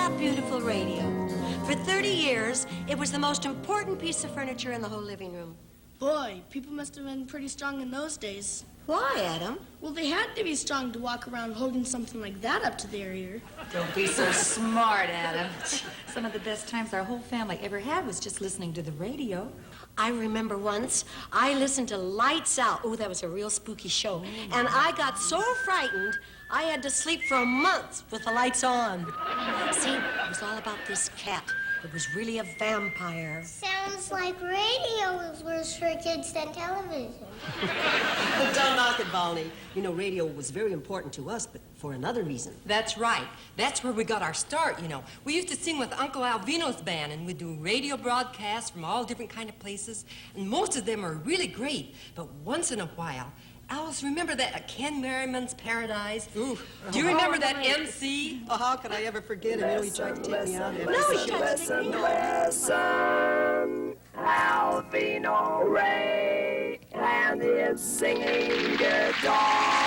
that beautiful radio. For 30 years, it was the most important piece of furniture in the whole living room. Boy, people must have been pretty strong in those days. Why, Adam? Well, they had to be strong to walk around holding something like that up to their ear. Don't be so smart, Adam. Some of the best times our whole family ever had was just listening to the radio. I remember once I listened to Lights Out. Oh, that was a real spooky show. And I got so frightened, I had to sleep for months with the lights on. See, it was all about this cat. It was really a vampire. Sounds like radio is worse for kids than television. Don't knock it, Volney. You know, radio was very important to us, but for another reason. That's right. That's where we got our start, you know. We used to sing with Uncle Alvino's band, and we'd do radio broadcasts from all different kind of places, and most of them are really great. But once in a while, Alice, remember that Ken Merriman's Paradise? Ooh. Do you remember that MC? Oh, how could I ever forget him? You know, he tried to take me out. No, he tried to take me out. Listen, Alvino Rey and his singing guitar.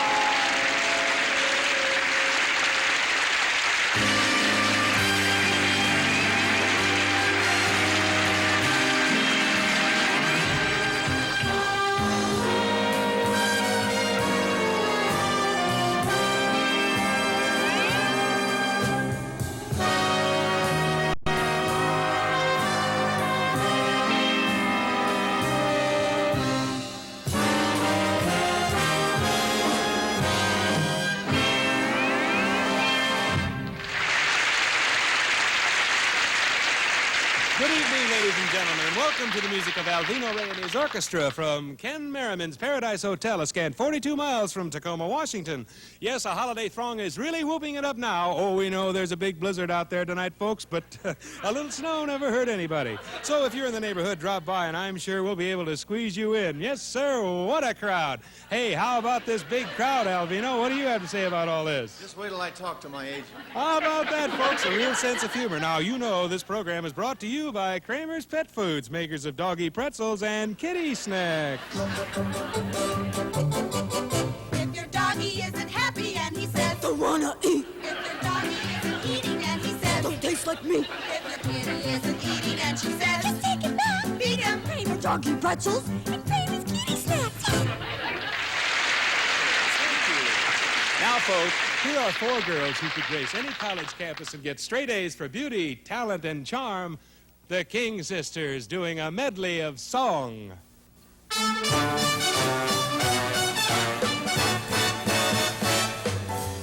Good evening, ladies and gentlemen, and welcome to the music of Alvino Rey and his orchestra from Ken Merriman's Paradise Hotel, a scant 42 miles from Tacoma, Washington. Yes, a holiday throng is really whooping it up now. Oh, we know there's a big blizzard out there tonight, folks, but a little snow never hurt anybody. So if you're in the neighborhood, drop by, and I'm sure we'll be able to squeeze you in. Yes, sir, what a crowd. Hey, how about this big crowd, Alvino? What do you have to say about all this? Just wait till I talk to my agent. How about that, folks? A real sense of humor. Now, you know this program is brought to you by Kramer's Pet Foods, makers of doggy pretzels and kitty snacks. If your doggy isn't happy and he says, Don't wanna eat. if your doggy isn't eating and he says, Don't taste like me. if your kitty isn't eating and she says, Just take it back. feed him. Kramer doggy pretzels and Kramer's kitty snacks. Now, folks, here are four girls who could grace any college campus and get straight A's for beauty, talent, and charm. The King sisters doing a medley of song.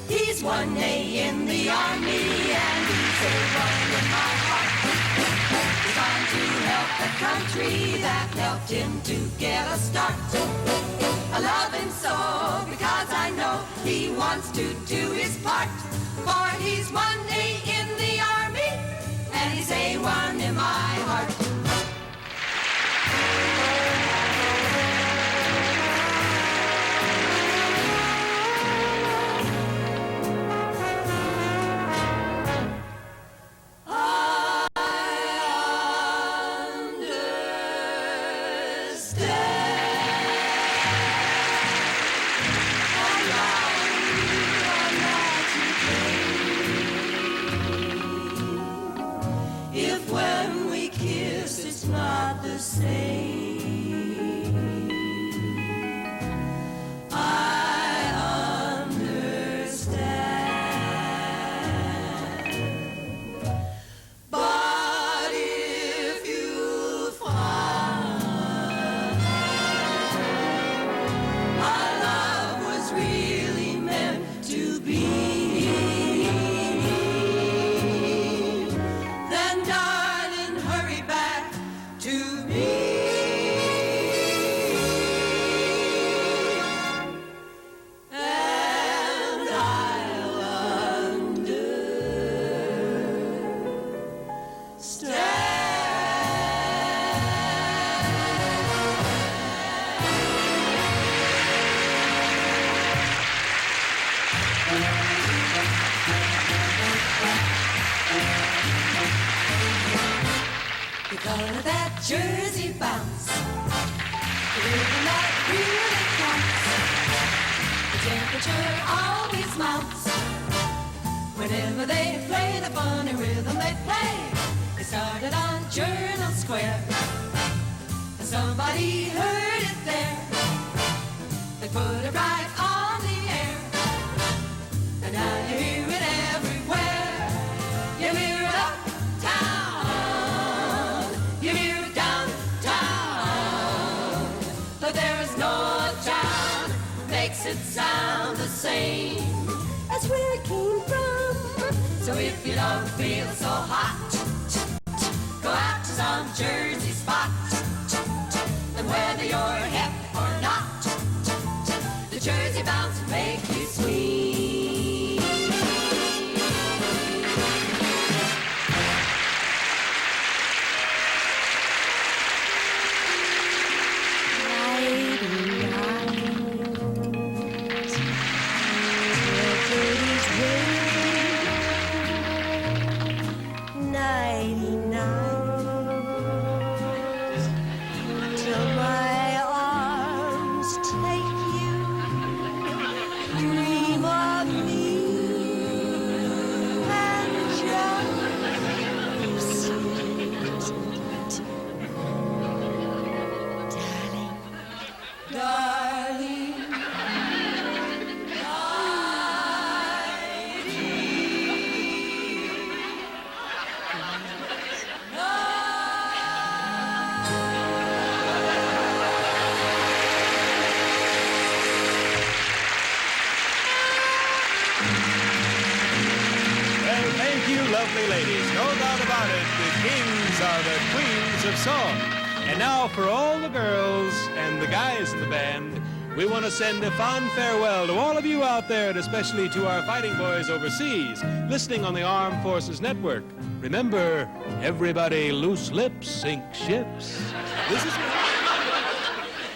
He's 1A in the army and he's A1 in my heart. He's on to help the country that helped him to get a start. I love him so because I know he wants to do his part. For he's 1A in the army and he's A1 in my heart. If when we kiss it's not the same, I understand. But if you find our love was really meant to be, then darling, hurry back to me. And I'll the color of that jersey bounce, the rhythm that really counts, the temperature always mounts Whenever they play the funny rhythm they play, they started on Journal Square. And somebody heard it there. They put it right on the air. And now you hear it everywhere. You hear it uptown. You hear it downtown. But there is no town makes it sound the same as where it came from. So if you don't feel so hot, go out to some Jersey spot. And whether you're hip or not, the Jersey bounce will make you sweet. Till my arms take you, dream of me, and just sit. Darling, Well, thank you, lovely ladies. No doubt about it, the Kings are the queens of song. And now, for all the girls and the guys in the band, we want to send a fond farewell to all of you out there, and especially to our fighting boys overseas, listening on the Armed Forces Network. Remember, everybody loose lips sink ships. This is...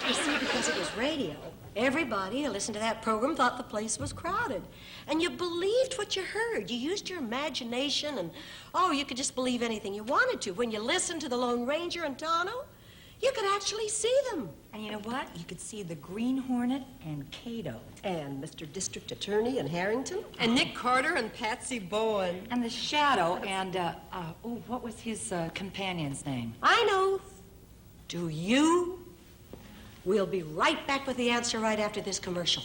You see, because it was radio, everybody who listened to that program thought the place was crowded. And you believed what you heard. You used your imagination, and, oh, you could just believe anything you wanted to. When you listened to the Lone Ranger and Tonto, you could actually see them. And you know what? You could see the Green Hornet and Cato. And Mr. District Attorney in Harrington. And Nick Carter and Patsy Bowen. And the Shadow and, what was his companion's name? I know. Do you? We'll be right back with the answer right after this commercial.